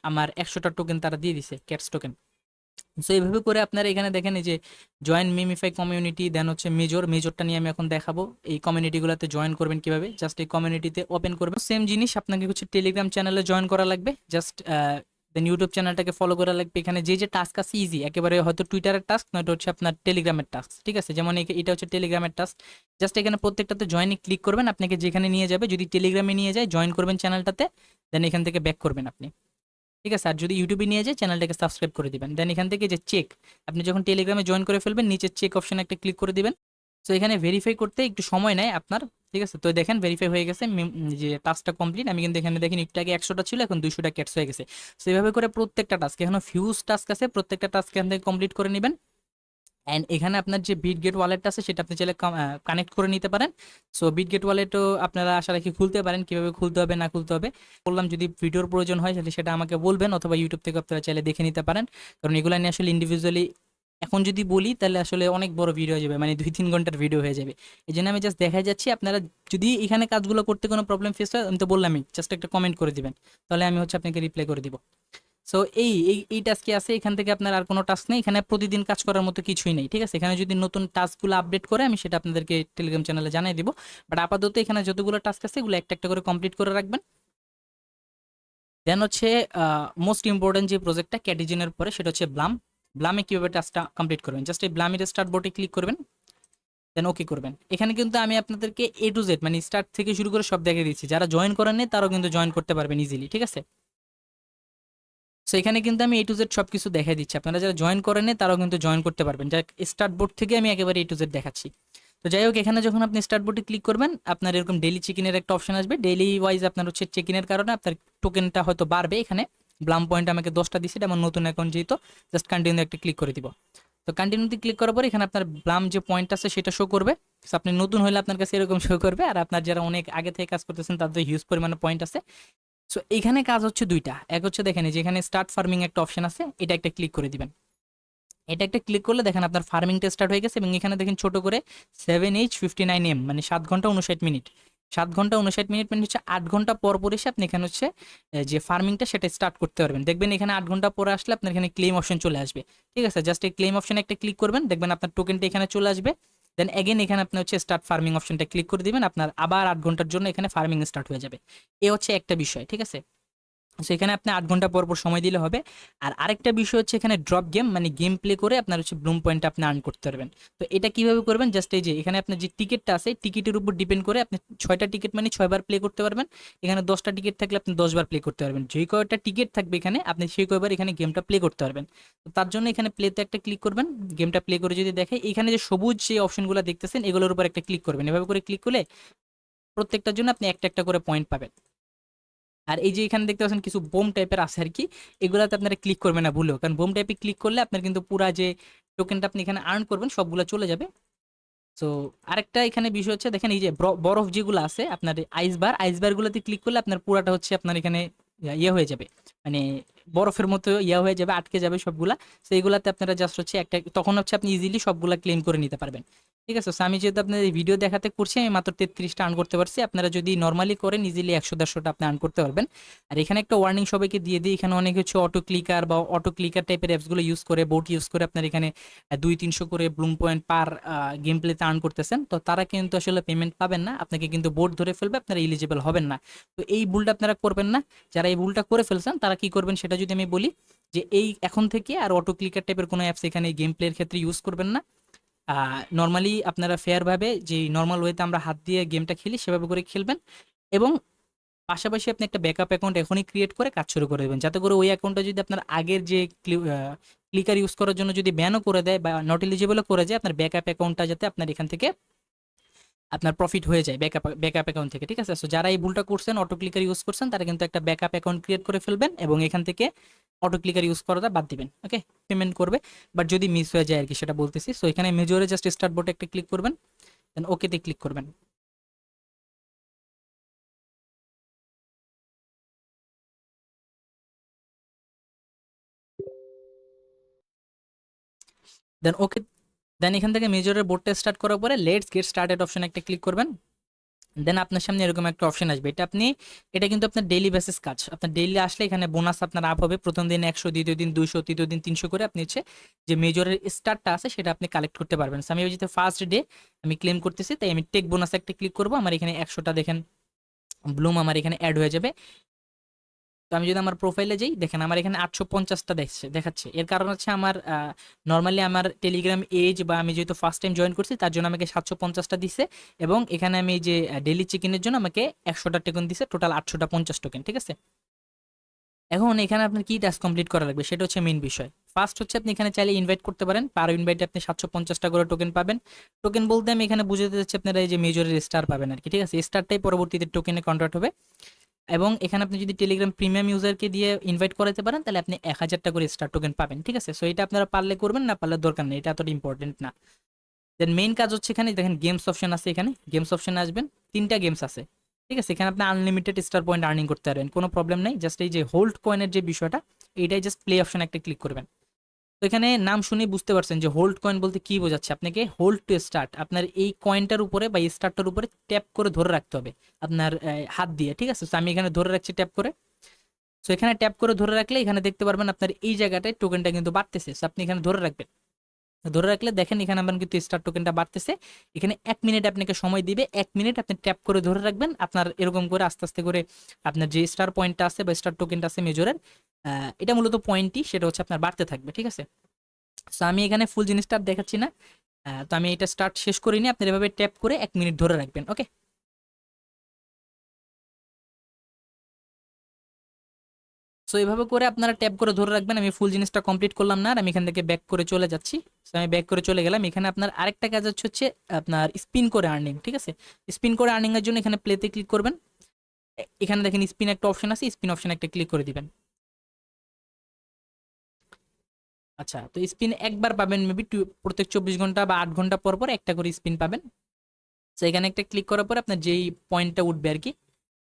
আমার 100টা টোকেন তারা দিয়ে দিছে, ক্যাটস টোকেন। সো এইভাবে করে আপনারা এখানে দেখেন এই যে জয়েন মিমিফাই কমিউনিটি, দেন হচ্ছে মেজরটা নিয়ে আমি এখন দেখাবো এই কমিউনিটিগুলোতে জয়েন করবেন কিভাবে। জাস্ট এই কমিউনিটিতে ওপেন করবেন, সেম জিনিস আপনাকে হচ্ছে টেলিগ্রাম চ্যানেলে জয়েন করা লাগবে, জাস্ট দেন ইউটিউব চ্যানেলটাকে ফলো করা লাগবে। এখানে যে টাস্ক আছে ইজি একেবারে, হয়তো টুইটারের টাস্ক নয়তো হচ্ছে আপনার টেলিগ্রামের টাস্ক, ঠিক আছে? যেমন এটা হচ্ছে টেলিগ্রামের টাস্ক, জাস্ট এখানে প্রত্যেকটাতে জয়েনে ক্লিক করবেন, আপনাকে যেখানে নিয়ে যাবে, যদি টেলিগ্রামে নিয়ে যায় জয়েন করবেন চ্যানেলটাতে, দেন এখান থেকে ব্যাক করবেন আপনি, ঠিক আছে? আর যদি ইউটিউবে নিয়ে যায় চ্যানেলটাকে সাবস্ক্রাইব করে দিবেন। দেন এখান থেকে যে চেক, আপনি যখন টেলিগ্রামে জয়েন করে ফেলবেন নিচে চেক অপশনে একটা ক্লিক করে দিবেন। সো এখানে ভেরিফাই করতে একটু সময় নেয় আপনার, ঠিক আছে? তো দেখেন ভেরিফাই হয়ে গেছে, যে টাস্কটা কমপ্লিট। আমি কিন্তু এখানে দেখেন একটু আগে 100টা ছিল, এখন 200টা ক্যাটস হয়ে গেছে। সো এইভাবে করে প্রত্যেকটা টাস্ক, এখানে ফিউজ টাস্ক আছে, প্রত্যেকটা টাস্ক এখান থেকে কমপ্লিট করে নেবেন। অ্যান্ড এখানে আপনার যে বিটগেট ওয়ালেটটা আছে সেটা আপনি চাইলে কানেক্ট করে নিতে পারেন। সো বিটগেট ওয়ালেটও আপনারা আশা রাখি খুলতে পারেন, কিভাবে খুলতে হবে না খুলতে হবে বললাম। যদি ভিডিওর প্রয়োজন হয় তাহলে সেটা আমাকে বলবেন, অথবা ইউটিউব থেকে আপনারা চাইলে দেখে নিতে পারেন, কারণ এগুলো নিয়ে আসলে ইন্ডিভিজুয়ালি এখন যদি বলি তাহলে আসলে অনেক বড় ভিডিও হয়ে যাবে, মানে 2-3 ঘন্টার ভিডিও হয়ে যাবে। এই জন্য আমি জাস্ট দেখাই যাচ্ছি, আপনারা যদি এখানে কাজগুলো করতে কোনো প্রবলেম ফেস হয় আমি তো বললামই, জাস্ট একটা কমেন্ট করে দিবেন, তাহলে আমি হচ্ছে আপনাকে রিপ্লাই করে দিব। সো এই টাস্কই আছে, এখান থেকে আপনার আর কোনো টাস্ক নেই, এখানে প্রতিদিন কাজ করার মতো কিছুই নেই, ঠিক আছে। এখানে যদি নতুন টাস্কগুলো আপডেট করে আমি সেটা আপনাদেরকে টেলিগ্রাম চ্যানেলে জানিয়ে দিব, বাট আপাতত এখানে যতগুলো টাস্ক আছে এগুলো একটা একটা করে কমপ্লিট করে রাখবেন। দেন হচ্ছে মোস্ট ইম্পর্টেন্ট যে প্রজেক্টটা ক্যাটিজেনের পরে সেটা হচ্ছে ব্লাম। ব্লামে কীভাবে টাস্কটা কমপ্লিট করবেন, জাস্ট এই ব্লামের স্টার্ট বোর্ডে ক্লিক করবেন, দেন ওকে করবেন। এখানে কিন্তু আমি আপনাদেরকে এ টু জেড মানে স্টার্ট থেকে শুরু করে সব দেখিয়ে দিচ্ছি, যারা জয়েন করেন নি তারাও কিন্তু জয়েন করতে পারবেন ইজিলি, ঠিক আছে। সো এখানে কিন্তু আমি এ টু জেড সব কিছু দেখাই দিচ্ছি, আপনারা যারা জয়েন করেন নি তারাও কিন্তু জয়েন করতে পারবেন, যা স্টার্ট বোর্ড থেকে আমি একেবারে এ টু জেড দেখাচ্ছি। তো যাই হোক, এখানে যখন আপনি স্টার্ট বোর্ডে ক্লিক করবেন আপনার এরকম ডেইলি চেকিনের একটা অপশন আসবে, ডেইলি ওয়াইজ আপনার হচ্ছে চেকিনের কারণে আপনার টোকেনটা হয়তো বাড়বে। এখানে ব্লাম পয়েন্ট আমাকে 10টা দিচ্ছে, এটা আমার নতুন অ্যাকাউন্ট যেহেতু, জাস্ট কন্টিনিউ একটা ক্লিক করে দিব। তো কন্টিনিউতে ক্লিক করার পর এখানে আপনার ব্লাম যে পয়েন্ট আছে সেটা শো করবে। So আপনি নতুন হলে আপনার কাছে এরকম শো করবে, আর আপনার যারা অনেক আগে থেকে কাজ করতেছেন তাদের হিউজ পরিমাণে পয়েন্ট আছে। সো এখানে কাজ হচ্ছে দুইটা, এক হচ্ছে দেখেন এই যে এখানে স্টার্ট ফার্মিং একটা অপশন আছে, এটা একটা ক্লিক করে দিবেন। এটা একটা ক্লিক করলে দেখেন আপনার ফার্মিংটা স্টার্ট হয়ে গেছে, এবং এখানে দেখেন ছোট করে 7H59M মানে 7 ঘন্টা 59 মিনিট, 7 ঘন্টা 59 মিনিট মানে হচ্ছে 8 ঘন্টা পর পর এসে আপনি এখানে হচ্ছে যে ফার্মিংটা সেটা স্টার্ট করতে পারবেন। দেখবেন এখানে 8 ঘন্টা পরে আসলে আপনার এখানে ক্লেম অপশন চলে আসবে, ঠিক আছে। জাস্ট এই ক্লেম অপশনে একটা ক্লিক করবেন, দেখবেন আপনার টোকেনটা এখানে চলে আসবে। দেন এগেন এখানে আপনি হচ্ছে স্টার্ট ফার্মিং অপশনটা ক্লিক করে দিবেন, আপনার আবার 8 ঘন্টার জন্য এখানে ফার্মিং স্টার্ট হয়ে যাবে। এ হচ্ছে একটা বিষয়, ঠিক আছে। সেখানে আপনি 8 ঘন্টা পর পর সময় দিলে হবে। আর আরেকটা বিষয় হচ্ছে এখানে ড্রপ গেম মানে গেম প্লে করে আপনার হচ্ছে ব্লুম পয়েন্ট আপনি আর্ন করতে পারবেন। তো এটা কিভাবে করবেন, জাস্ট এই যে এখানে আপনার যে টিকিটটা আছে টিকিটের উপর ডিপেন্ড করে আপনি 6টা টিকিট মানে 6বার প্লে করতে পারবেন। এখানে 10টা টিকিট থাকলে আপনি 10বার প্লে করতে পারবেন, যেই কয়টা টিকিট থাকবে এখানে আপনি সেই কয়বার এখানে গেমটা প্লে করতে পারবেন। তো তার জন্য এখানে প্লেতে একটা ক্লিক করবেন, গেমটা প্লে করে যদি দেখে এখানে যে সবুজ যে অপশনগুলো দেখতেছেন এগুলোর উপর একটা ক্লিক করবেন, এভাবে করে ক্লিক করলে প্রত্যেকটার জন্য আপনি একটা একটা করে পয়েন্ট পাবেন। আর এই যে এখানে দেখতে পাচ্ছেন কিছু বোম টাইপের আছে আর কি, এগুলাতে আপনারা ক্লিক করবেন না ভুলেও, কারণ বোম টাইপে ক্লিক করলে আপনার কিন্তু পুরা যে টোকেনটা আপনি এখানে আর্ন করবেন সবগুলো চলে যাবে। সো আরেকটা এখানে বিষয় হচ্ছে দেখেন এই যে বরফ যেগুলো আছে আপনার আইসবার গুলোতে ক্লিক করলে আপনার পুরাটা হচ্ছে আপনার এখানে ইয়ে হয়ে যাবে, মানে বরফের মতো ইয়া হয়ে যাবে, আটকে যাবে সবগুলা। তো এইগুলাতে আপনারা জাস্ট হচ্ছে একটা, তখন হচ্ছে আপনি ইজিলি সবগুলা ক্লেম করে নিতে পারবেন, ঠিক আছে। সো আমি যেহেতু আপনার এই ভিডিও দেখাতে করছি আমি মাত্র 33টা আর্ন করতে পারছি, আপনারা যদি নর্মালি করেন ইজিলি 100-150টা আপনি আর্ন করতে পারবেন। আর এখানে একটা ওয়ার্নিং সবাইকে দিয়ে দিই, এখানে অনেক হচ্ছে অটো ক্লিকার বা অটো ক্লিকার টাইপের অ্যাপসগুলো ইউজ করে বোট ইউজ করে আপনার এখানে 200-300 করে ব্লুম পয়েন্ট পার গেম প্লেতে আর্ন করতেছেন, তো তারা কিন্তু আসলে পেমেন্ট পাবেন না, আপনাকে কিন্তু বোট ধরে ফেলবে, আপনারা এলিজিবল হবেন না। তো এই ভুলটা আপনারা করবেন না। যারা এই ভুলটা করে ফেলছেন তারা কি করবেন সেটা যদি আমি বলি, যে এই এখন থেকে আর অটো ক্লিকার টাইপের কোনো অ্যাপস এখানে গেম প্লের ক্ষেত্রে ইউজ করবেন না। নর্মালি আপনারা ফেয়ারভাবে যে নর্মাল ওয়েতে আমরা হাত দিয়ে গেমটা খেলি সেভাবে করে খেলবেন, এবং পাশাপাশি আপনি একটা ব্যাকআপ অ্যাকাউন্ট এখনই ক্রিয়েট করে কাজ শুরু করে দেবেন, যাতে করে ওই অ্যাকাউন্টটা যদি আপনার আগের যে ক্লিকার ইউজ করার জন্য যদি ব্যানও করে দেয় বা নট এলিজিবলও করে যায়, আপনার ব্যাকআপ অ্যাকাউন্টটা যাতে আপনার এখান থেকে আপনার প্রফিট হয়ে যায় ব্যাকআপ অ্যাকাউন্ট থেকে, ঠিক আছে। সো যারা এই ভুলটা করছেন অটো ক্লিকার ইউজ করছেন তারা কিন্তু একটা ব্যাকআপ অ্যাকাউন্ট ক্রিয়েট করে ফেলবেন, এবং এখান থেকে অটো ক্লিকার ইউজ করাটা বাদ দিবেন, ওকে। পেমেন্ট করবে, বাট যদি মিস হয়ে যায় আর কি সেটা বলতেছি। সো এখানে মেজরে জাস্ট স্টার্ট বোর্ডে একটা ক্লিক করবেন, দেন ওকেতে ক্লিক করবেন। দেন ওকে, দেন এখান থেকে মেজরের বোর্ডটা স্টার্ট করার পরে লেটস গেট স্টার্টেড অপশন একটা ক্লিক করবেন। দেন আপনার সামনে এরকম একটা অপশন আসবে, এটা কিন্তু আপনার ডেইলি বেসিস কাজ, আপনার ডেইলি আসলে এখানে বোনাস আপনার আপ হবে, প্রথম দিন 100, দ্বিতীয় দিন 200, তৃতীয় দিন 300 করে আপনি হচ্ছে যে মেজরের স্টারটা আছে সেটা আপনি কালেক্ট করতে পারবেন। So, আমি ওই যে ফার্স্ট ডে আমি ক্লেম করতেছি, তাই আমি টেক বোনাস একটা ক্লিক করবো, আমার এখানে 100টা দেখেন ব্লুম আমার এখানে অ্যাড হয়ে যাবে। তো আমি যদি আমার প্রোফাইলে যাই দেখেন আমার এখানে 850টা দেখাচ্ছে, এর কারণ হচ্ছে আমার নর্মালি আমার টেলিগ্রাম এজ বা আমি যেহেতু ফার্স্ট টাইম জয়েন করছি তার জন্য আমাকে 750টা দিছে, এবং এখানে আমি যে ডেলি চেকিনের জন্য আমাকে 100টা টোকেন দিছে, টোটাল 850 টোকেন, ঠিক আছে। এখন এখানে আপনার কি টাস্ক কমপ্লিট করা লাগবে সেটা হচ্ছে মেইন বিষয়। ফার্স্ট হচ্ছে আপনি এখানে চাইলে ইনভাইট করতে পারেন, পার ইনভাইটে আপনি 750টা করে টোকেন পাবেন। টোকেন বলতে আমি এখানে বুঝাতে চাচ্ছি আপনারা এই যে মেজরের স্টার পাবেন আর কি, ঠিক আছে। স্টারটাই পরবর্তীতে টোকেনে কনভার্ট হবে, এবং এখানে আপনি যদি টেলিগ্রাম প্রিমিয়াম ইউজারকে দিয়ে ইনভাইট করাতে পারেন তাহলে আপনি 1000টা করে স্টার টোকেন পাবেন, ঠিক আছে। সো এটা আপনারা পারলে করবেন, না পারলে দরকার নেই, এটা এতটা ইম্পর্টেন্ট না। দেন মেইন কাজ হচ্ছে এখানে দেখেন গেমস অপশন আছে, এখানে গেমস অপশনে আসবেন, 3টা গেমস আছে, ঠিক আছে। এখানে আপনি আনলিমিটেড স্টার পয়েন্ট আর্নিং করতে পারবেন, কোনো প্রবলেম নাই। জাস্ট এই যে হোল্ড কয়েনের যে বিষয়টা এইটাই জাস্ট প্লে অপশন একটা ক্লিক করবেন। তো এখানে নাম শুনে বুঝতে পারছেন যে হোল্ড কয়েন বলতে কি বোঝাচ্ছে, আপনাকে হোল্ড টু স্টার্ট, আপনার এই কয়েনটার উপরে বা স্টারটার উপরে ট্যাপ করে ধরে রাখতে হবে আপনার হাত দিয়ে, ঠিক আছে। তো আমি এখানে ধরে রাখছি ট্যাপ করে। সো এখানে ট্যাপ করে ধরে রাখলে এখানে দেখতে পারবেন আপনার এই জায়গাটায় টোকেনটা কিন্তু বাড়তেছে। সো আপনি এখানে ধরে রাখবেন, ধরে রাখলে দেখেন এখানে আমার কিন্তু স্টার টোকেনটা বাড়তেছে। এখানে 1 মিনিট আপনাকে সময় দিবে, 1 মিনিট আপনি ট্যাপ করে ধরে রাখবেন, আপনার এরকম করে আস্তে আস্তে করে আপনার যে স্টার পয়েন্টটা আছে বা স্টার টোকেনটা আছে মেজরের, এটা মূলত পয়েন্টই, সেটা হচ্ছে আপনার বাড়তে থাকবে, ঠিক আছে। সো আমি এখানে ফুল জিনিসটা আর দেখাচ্ছি না, তো আমি এটা স্টার্ট শেষ করিনি, আপনার এভাবে ট্যাপ করে 1 মিনিট ধরে রাখবেন, ওকে। সো এইভাবে করে আপনারা ট্যাপ করে ধরে রাখবেন। আমি ফুল জিনিসটা কমপ্লিট করলাম না, আর আমি এখান থেকে ব্যাক করে চলে যাচ্ছি। সো আমি ব্যাক করে চলে গেলাম। এখানে আপনার আরেকটা কাজ হচ্ছে আপনার স্পিন করে আর্নিং, ঠিক আছে। স্পিন করে আর্নিং এর জন্য এখানে প্লেতে ক্লিক করবেন। এখানে দেখেন স্পিন একটা অপশন আছে, স্পিন অপশন একটা ক্লিক করে দিবেন। আচ্ছা, তো স্পিন একবার পাবেন মেবি প্রত্যেক 24 ঘন্টা বা 8 ঘন্টা পর পর একটা করে স্পিন পাবেন। তো এখানে একটা ক্লিক করার পর আপনার যেই পয়েন্টটা উঠবে আর কি।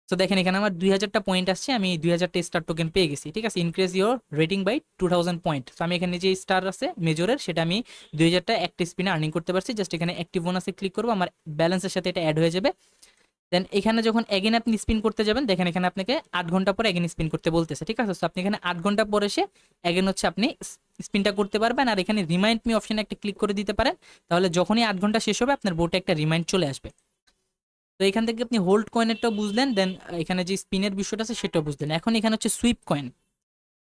তো দেখেন এখানে আমার 2000টা পয়েন্ট আসছে, আমি 2000টা স্টার টোকেন পেয়ে গেছি, ঠিক আছে। Increase your rating by 2000 point. তো আমি এখানে যে স্টার আছে মেজরের, সেটা আমি 2000টা একটা স্পিনে আর্নিং করতে পারছি। জাস্ট এখানে অ্যাক্টিভ বোনাসে ক্লিক করবো, আমার ব্যালেন্সের সাথে এটা অ্যাড হয়ে যাবে। দেন এখানে যখন এগেন আপনি স্পিন করতে যাবেন, দেখেন এখানে আপনাকে 8 ঘন্টা পরে এগেন স্পিন করতে বলতেছে, ঠিক আছে। তো আপনি এখানে 8 ঘন্টা পরে এসে এগেন হচ্ছে আপনি স্পিনটা করতে পারবেন। আর এখানে রিমাইন্ড মি অপশনে একটা ক্লিক করে দিতে পারেন, তাহলে যখনই 8 ঘন্টা শেষ হবে আপনার বোর্ডে একটা রিমাইন্ড চলে আসবে। তো এখান থেকে আপনি হোল্ড কয়েনেরটাও বুঝলেন, দেন এখানে যে স্পিনের বিষয়টা আছে সেটাও বুঝলেন। এখন এখানে হচ্ছে সুইপ কয়েন।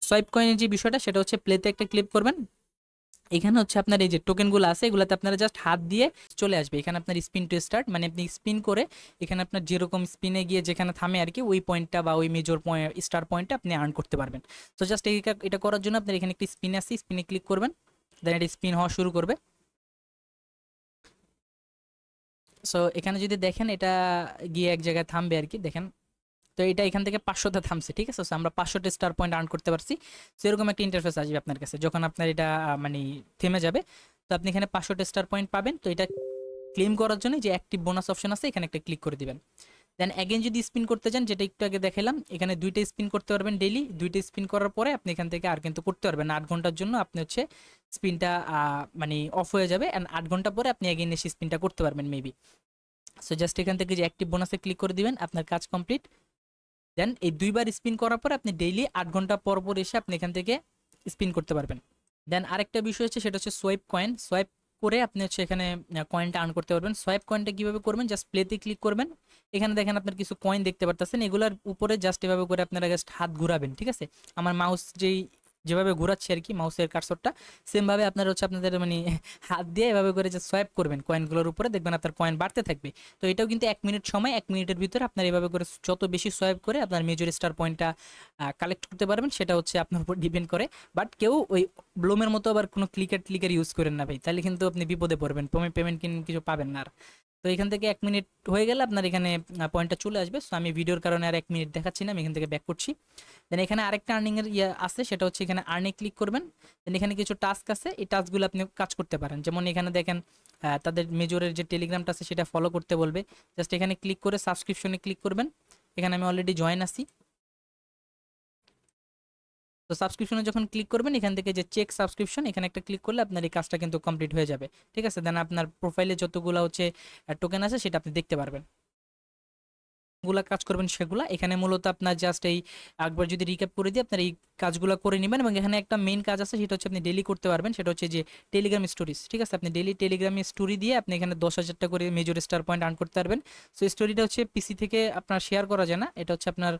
সুইপ কয়েনের যে বিষয়টা সেটা হচ্ছে প্লেতে একটা ক্লিক করবেন। এখানে হচ্ছে আপনার এই যে টোকেনগুলো আছে এগুলাতে আপনারা জাস্ট হাত দিয়ে চলে আসবে। এখানে আপনার স্পিন টু স্টার্ট, মানে আপনি স্পিন করে এখানে আপনার যেরকম স্পিনে গিয়ে যেখানে থামে আর কি, ওই পয়েন্টটা বা ওই মেজর পয়েন্ট স্টার পয়েন্টটা আপনি আর্ন করতে পারবেন। তো জাস্ট এটা করার জন্য আপনার এখানে একটি স্পিন আছে, স্পিনে ক্লিক করবেন, দেন এটা স্পিন হওয়া শুরু করবে। সো এখানে যদি দেখেন এটা গিয়ে এক জায়গায় থামবে আর কি, দেখেন। তো এটা এখান থেকে 500তে থামছে, ঠিক আছে। So আমরা 500টা স্টার পয়েন্ট আর্ন করতে পারছি। সেরকম একটা ইন্টারফেস আসবে আপনার কাছে যখন আপনার এটা মানে থেমে যাবে। তো আপনি এখানে 500টা স্টার পয়েন্ট পাবেন। তো এটা ক্লেম করার জন্য যে অ্যাক্টিভ বোনাস অপশন আছে এখানে একটা ক্লিক করে দিবেন। দেন অ্যাগেন যদি স্পিন করতে চান, যেটা একটু আগে দেখালাম, এখানে 2টা স্পিন করতে পারবেন ডেইলি। 2টা স্পিন করার পরে আপনি এখান থেকে আর কিন্তু করতে পারবেন না। 8 ঘন্টার জন্য আপনি হচ্ছে স্পিনটা মানে অফ হয়ে যাবে, অ্যান্ড 8 ঘন্টা পরে আপনি অ্যাগেন এসে স্পিনটা করতে পারবেন মেবি। সো জাস্ট এখান থেকে যে অ্যাক্টিভ বোনাসে ক্লিক করে দিবেন, আপনার কাজ কমপ্লিট। দেন এই 2বার স্পিন করার পর আপনি ডেইলি 8 ঘন্টা পর পর এসে আপনি এখান থেকে স্পিন করতে পারবেন। দেন আরেকটা বিষয় হচ্ছে সেটা হচ্ছে সোয়াইপ কয়েন। সোয়াইপ করে আপনি হচ্ছে এখানে কয়েনটা আর্ন করতে পারবেন। সোয়াইপ কয়েনটা কীভাবে করবেন, জাস্ট প্লেতে ক্লিক করবেন। এখানে দেখেন আপনার কিছু কয়েন দেখতে পারতেছেন, এগুলোর উপরে জাস্ট এভাবে করে আপনারা জাস্ট হাত ঘুরাবেন, ঠিক আছে। আমার মাউস যেভাবে ঘোরাচ্ছে আর কি মাউসের কার্সরটা, সেমভাবে আপনারা হচ্ছে আপনাদের মানে হাত দিয়ে এভাবে করে যে সোয়াইপ করবেন কয়েনগুলোর উপরে, দেখবেন আপনার কয়েন বাড়তে থাকবে। তো এটাও কিন্তু 1 মিনিট সময়, 1 মিনিটের ভিতরে আপনার এভাবে করে যত বেশি সোয়াইপ করে আপনার মেজর স্টার পয়েন্টটা কালেক্ট করতে পারবেন, সেটা হচ্ছে আপনার উপর ডিপেন্ড করে। বাট কেউ ওই ব্লোমের মতো আবার কোনো ক্লিকার ইউজ করেন না ভাই, তাহলে কিন্তু আপনি বিপদে পড়বেন, পেমেন্ট কিছু পাবেন না আর। তো এখান থেকে 1 মিনিট হয়ে গেলে আপনার এখানে পয়েন্টটা চলে আসবে। সো আমি ভিডিওর কারণে আর 1 মিনিট দেখাচ্ছি না, আমি এখান থেকে ব্যাক করছি। দেন এখানে আরেকটা আর্নিং এর ইয়ে আছে, সেটা হচ্ছে এখানে আর্নে ক্লিক করবেন। দেন এখানে কিছু টাস্ক আছে, এই টাস্কগুলো আপনি কাজ করতে পারেন। যেমন এখানে দেখেন তাদের মেজরের যে টেলিগ্রামটা আছে সেটা ফলো করতে বলবে। জাস্ট এখানে ক্লিক করে সাবস্ক্রিপশনে ক্লিক করবেন। এখানে আমি অলরেডি জয়েন আছি। তো সাবস্ক্রিপশনে যখন ক্লিক করবেন, এখান থেকে যে চেক সাবস্ক্রিপশন এখানে একটা ক্লিক করলে আপনার এই কাজটা কিন্তু কমপ্লিট হয়ে যাবে, ঠিক আছে। দেন আপনার প্রোফাইলে যতগুলো হচ্ছে টোকেন আছে সেটা আপনি দেখতে পারবেন। গুলা কাজ করবেন সেগুলা এখানে মূলত আপনার জাস্ট এই একবার যদি রিক্যাপ করে দিই, আপনার এই কাজগুলো করে নেবেন। এবং এখানে একটা মেইন কাজ আছে, সেটা হচ্ছে আপনি ডেলি করতে পারবেন, সেটা হচ্ছে যে টেলিগ্রাম স্টোরিজ, ঠিক আছে। আপনি ডেলি টেলিগ্রামে স্টোরি দিয়ে আপনি এখানে 10,000টা করে মেজর স্টার পয়েন্ট আর্ন করতে পারবেন। সো স্টোরিটা হচ্ছে পিসি থেকে আপনার শেয়ার করা যায় না, এটা হচ্ছে আপনার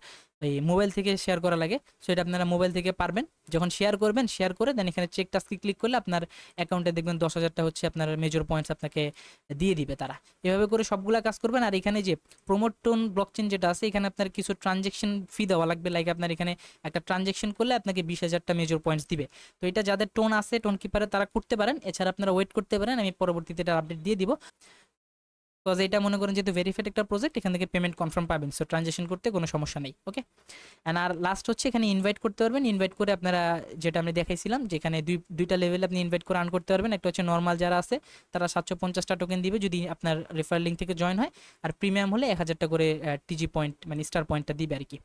এই মোবাইল থেকে শেয়ার করা লাগে। সো এটা আপনারা মোবাইল থেকে পারবেন। যখন শেয়ার করবেন, শেয়ার করে দেন এখানে চেক টাস্কে ক্লিক করলে আপনার অ্যাকাউন্টে দেখবেন 10,000টা হচ্ছে আপনার মেজর পয়েন্টস আপনাকে দিয়ে দিবে তারা। এভাবে করে সবগুলা কাজ করবেন। আর এখানে যে প্রমোট টোন ব্লকচেন যেটা আছে, এখানে আপনার কিছু ট্রানজেকশন ফি দেওয়া লাগবে। লাইক আপনার এখানে একটা ট্রানজেকশন করলে আপনাকে 20,000টা মেজর পয়েন্টস দিবে। তো এটা যাদের টোন আছে, টোন কিপারে, তারা করতে পারেন। এছাড়া আপনারা ওয়েট করতে পারেন, আমি পরবর্তীতে এটা আপডেট দিয়ে দিব। বিকজ এটা মনে করেন যেহেতু ভেরিফাইড একটা প্রজেক্ট, এখান থেকে পেমেন্ট কনফার্ম পাবেন। সো ট্রানজেকশন করতে কোনো সমস্যা নেই, ওকে। অ্যান্ড আর লাস্ট হচ্ছে এখানে ইনভাইট করতে পারবেন। ইনভাইট করে আপনারা যেটা আমি দেখাইছিলাম, যেখানে দুইটা লেভেলে আপনি ইনভাইট করে আর্ন করতে পারবেন। একটা হচ্ছে নর্মাল যারা আছে তারা 750টা টোকেন দিবে যদি আপনার রেফার লিঙ্ক থেকে জয়েন হয়। আর প্রিমিয়াম হলে 1000টা করে টিজি পয়েন্ট মানে স্টার পয়েন্টটা দিবে আর কি।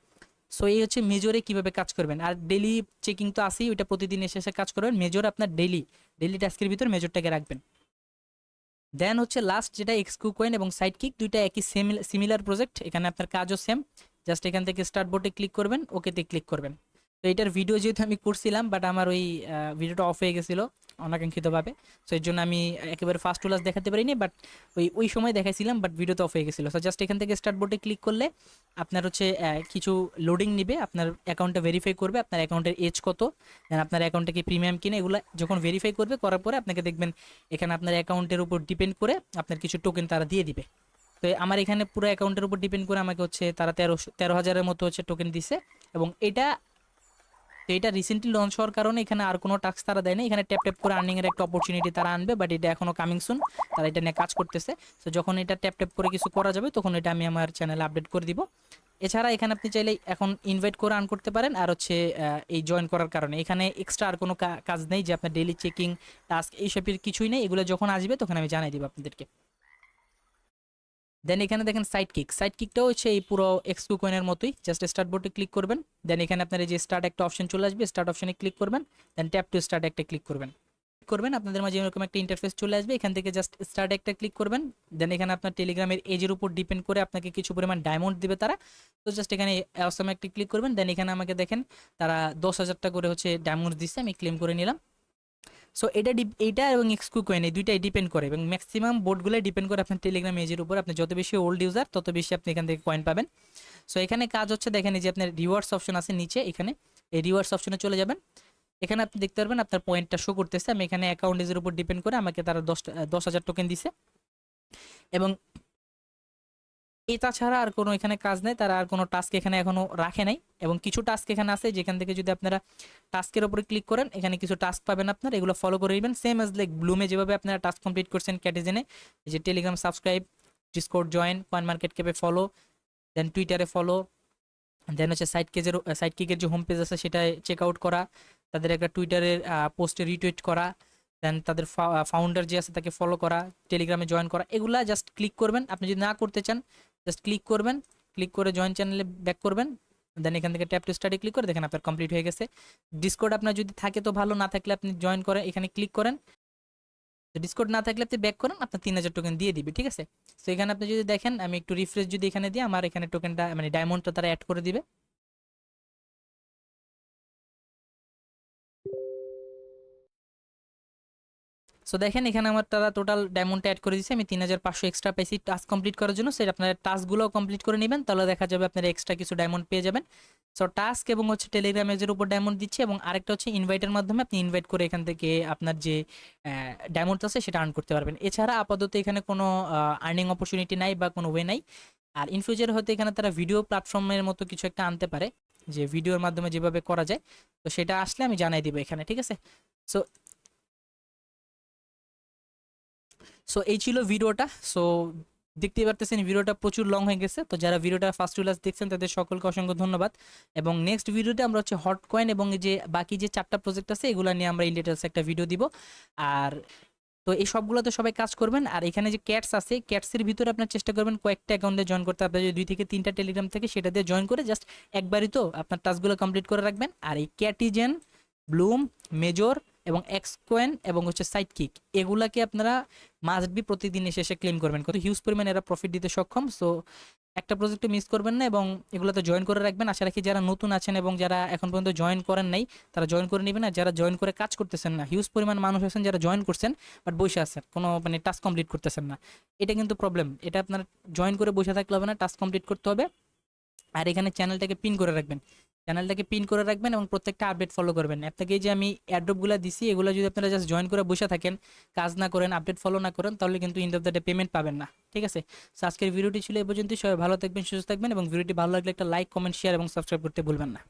সো এই হচ্ছে মেজরে কিভাবে কাজ করবেন। আর ডেলি চেকিং তো আসেই, ওইটা প্রতিদিন এসে এসে কাজ করবেন। মেজর আপনার ডেলি টাস্কের ভিতর মেজরটাকে রাখবেন। দেন হচ্ছে লাস্ট যেটা এক্সকিউ কয়েন এবং সাইড কিক, দুইটা একই সিমিলার প্রজেক্ট। এখানে আপনার কাজও সেম। জাস্ট এখান থেকে স্টার্ট বোর্ডে ক্লিক করবেন, ওকেতে ক্লিক করবেন। তো এটার ভিডিও যেহেতু আমি করছিলাম, বাট আমার ওই ভিডিওটা অফ হয়ে গেছিলো অনাকাঙ্ক্ষিতভাবে। সো এর জন্য আমি একেবারে ফার্স্ট ক্লাস দেখাতে পারিনি, বাট ওই সময় দেখাইছিলাম, বাট ভিডিও তো অফ হয়ে গেছিলো। সো জাস্ট এখান থেকে স্টার্ট বোর্ডে ক্লিক করলে আপনার হচ্ছে কিছু লোডিং নিবে, আপনার অ্যাকাউন্টটা ভেরিফাই করবে, আপনার অ্যাকাউন্টের এজ কত, দেন আপনার অ্যাকাউন্টে কি প্রিমিয়াম কিনে, এগুলো যখন ভেরিফাই করবে, করার পরে আপনাকে দেখবেন এখানে আপনার অ্যাকাউন্টের উপর ডিপেন্ড করে আপনার কিছু টোকেন তারা দিয়ে দিবে। তো আমার এখানে পুরো অ্যাকাউন্টের উপর ডিপেন্ড করে আমাকে হচ্ছে তারা 13,000-এর মতো হচ্ছে টোকেন দিছে। এবং এটা রিসেন্টলি লঞ্চ হওয়ার কারণে এখানে আর কোনো টাস্ক তারা দেয় না, এখানে ট্যাপ ট্যাপ করে আর্নিং এর একটা অপরচুনিটি তারা আনবে, বাট এটা এখনো কামিং সুন, তারা এটা নিয়ে কাজ করতেছে। তো যখন এটা ট্যাপ ট্যাপ করে কিছু করা যাবে তখন এটা আমি আমার চ্যানেলে আপডেট করে দিব। এছাড়া এখানে আপনি চাইলে এখন ইনভাইট করে আর্ন করতে পারেন। আর হচ্ছে এই জয়েন করার কারণে এখানে এক্সট্রা আর কোনো কাজ নেই যে আপনার ডেইলি চেকিং টাস্ক এইসবের কিছুই নেই, এগুলো যখন আসবে তখন আমি জানাই দিব আপনাদেরকে। দেন এখানে দেখেন সাইড কিকটাও হচ্ছে এই পুরো এক্সকু কয়েনের মতোই, জাস্ট স্টার্ট বোর্ডে ক্লিক করবেন। দেন এখানে আপনার এই যে স্টার্ট একটা অপশন চলে আসবে, স্টার্ট অপশনে ক্লিক করবেন, দেন ট্যাপ টু স্টার্ট একটা ক্লিক করবেন আপনাদের মাঝে এরকম একটা ইন্টারফেস চলে আসবে। এখান থেকে জাস্ট স্টার্ট একটা ক্লিক করবেন। দেন এখানে আপনার টেলিগ্রামের এজের উপর ডিপেন্ড করে আপনাকে কিছু পরিমাণ ডায়মন্ড দিবে তারা। তো জাস্ট এখানে অসম একটা ক্লিক করবেন। দেন এখানে আমাকে দেখেন তারা 10,000 টাকা করে হচ্ছে ডায়মন্ড দিচ্ছে, আমি ক্লেম করে নিলাম। সো এইটা এবং এক্সকু কয়েন এই দুইটাই ডিপেন্ড করে, এবং ম্যাক্সিমাম বোর্ডগুলো ডিপেন্ড করে আপনার টেলিগ্রাম এজের উপর। আপনি যত বেশি ওল্ড ইউজার তত বেশি আপনি এখান থেকে কয়েন পাবেন। সো এখানে কাজ হচ্ছে দেখেন এই যে আপনার রিওয়ার্ডস অপশন আছে নিচে, এখানে এই রিওয়ার্ডস অপশনে চলে যাবেন। এখানে আপনি দেখতে পারবেন আপনার পয়েন্টটা শো করতেছে। আমি এখানে অ্যাকাউন্ট এজের উপর ডিপেন্ড করে আমাকে তারা 10,000 টোকেন দিছে। এবং এটা ছাড়া আর কোনো এখানে কাজ নেই, তারা আর কোনো টাস্ক এখানে এখনো রাখে নাই। এবং কিছু টাস্ক এখানে আছে যেখান থেকে যদি আপনারা টাস্কের উপরে ক্লিক করেন এখানে কিছু টাস্ক পাবেন, আপনার এগুলো ফলো করে নেবেন। সেম অ্যাজ লাইক ব্লুমে যেভাবে আপনারা টাস্ক কমপ্লিট করছেন ক্যাটিজেনে, যে Telegram subscribe, Discord join, coin market ক্যাপে ফলো, দেন টুইটারে ফলো, দেন হচ্ছে সাইড কিকের যে হোম পেজ আছে সেটা চেক আউট করা, তাদের একটা টুইটারের পোস্টে রিটুইট করা, দেন তাদের ফাউন্ডার যে আছে তাকে ফলো করা, টেলিগ্রামে জয়েন করা, এগুলা জাস্ট ক্লিক করবেন। আপনি যদি না করতে চান জাস্ট ক্লিক করবেন, ক্লিক করে জয়েন চ্যানেলে ব্যাক করবেন। দেন এখান থেকে ট্যাপ টু স্টাডি ক্লিক করে দেখেন আপনার কমপ্লিট হয়ে গেছে। ডিসকর্ড আপনার যদি থাকে তো ভালো, না থাকলে আপনি জয়েন করে এখানে ক্লিক করেন। ডিসকর্ড না থাকলে আপনি ব্যাক করেন, আপনার 3,000 টোকেন দিয়ে দিবে, ঠিক আছে। সো এখানে আপনি যদি দেখেন আমি একটু রিফ্রেশ যদি এখানে দিই, আমার এখানে টোকেনটা মানে ডায়মন্ডটা তারা অ্যাড করে দিবে। সো দেখেন এখানে আমার তারা টোটাল ডায়মন্ড অ্যাড করে দিচ্ছে, আমি 3,500 এক্সট্রা পাইছি টাস্ক কমপ্লিট করার জন্য। সেটা আপনার টাস্কগুলোও কমপ্লিট করে নেবেন, তাহলে দেখা যাবে আপনার এক্সট্রা কিছু ডায়মন্ড পেয়ে যাবেন। সো টাস্ক এবং হচ্ছে টেলিগ্রাম এজের উপর ডায়মন্ড দিচ্ছে, এবং আরেকটা হচ্ছে ইনভাইটের মাধ্যমে আপনি ইনভাইট করে এখান থেকে আপনার যে ডায়মন্ড আছে সেটা আর্ন করতে পারবেন। এছাড়া আপাতত এখানে কোনো আর্নিং অপরচুনিটি নাই বা কোনো ওয়ে নাই। আর ইন ফিউচার হয়তো এখানে তারা ভিডিও প্ল্যাটফর্মের মতো কিছু একটা আনতে পারে, যে ভিডিওর মাধ্যমে যেভাবে করা যায়। তো সেটা আসলে আমি জানাই দিব এখানে, ঠিক আছে। সো সো এই ছিল ভিডিওটা। সো দেখতেই পারতেছেন ভিডিওটা প্রচুর লং হয়ে গেছে। তো যারা ভিডিওটা ফার্স্ট টু লাস্ট দেখছেন তাদের সকলকে অসংখ্য ধন্যবাদ। এবং নেক্সট ভিডিওতে আমরা হচ্ছে হট কয়েন এবং এই যে বাকি যে 4টা প্রজেক্ট আছে এগুলো নিয়ে আমরা ইন ডিটেলস একটা ভিডিও দিব। আর তো এই সবগুলোতে সবাই কাজ করবেন। আর এখানে যে ক্যাটস আছে, ক্যাটসের ভিতরে আপনার চেষ্টা করবেন কয়েকটা অ্যাকাউন্টে জয়েন করতে। আপনার যদি 2 থেকে 3টা টেলিগ্রাম থেকে সেটা দিয়ে জয়েন করে জাস্ট একবারই তো আপনার টাস্কগুলো কমপ্লিট করে রাখবেন। আর এই ক্যাটিজেন, ব্লুম, মেজর এবং এক্সকয়েন এবং হচ্ছে সাইড কিক, এগুলাকে আপনারা মাস্ট বি প্রতিদিন এসে ক্লেম করবেন, কত হিউজ পরিমাণে এরা প্রফিট দিতে সক্ষম। সো একটা প্রজেক্টে মিস করবেন না এবং এগুলোতে জয়েন করে রাখবেন। আশা রাখি যারা নতুন আছেন এবং যারা এখন পর্যন্ত জয়েন করেন নাই তারা জয়েন করে নেবেন। আর যারা জয়েন করে কাজ করতেছেন না, হিউজ পরিমাণ মানুষ আছেন যারা জয়েন করছেন বাট বসে আছেন, কোনো মানে টাস্ক কমপ্লিট করতেছেন না, এটা কিন্তু প্রবলেম। এটা আপনার জয়েন করে বসে থাকলে হবে না, টাস্ক কমপ্লিট করতে হবে। আর এখানে চ্যানেলটাকে পিন করে রাখবেন, এবং প্রত্যেকটা আপডেট ফলো করবেন। আপনাকে যে আমি অ্যাড্রপগুলো দিছি এগুলো যদি আপনারা জাস্ট জয়েন করে বসে থাকেন, কাজ না করেন, আপডেট ফলো না করেন, তাহলে কিন্তু end of the day payment পাবেন না, ঠিক আছে। সো আজকের ভিডিওটি ছিল এই পর্যন্তই। সবাই ভালো থাকবেন, সুস্থ থাকবেন, এবং ভিডিওটি ভালো লাগলে একটা লাইক, কমেন্ট, শেয়ার এবং সাবস্ক্রাইব করতে ভুলবেন না।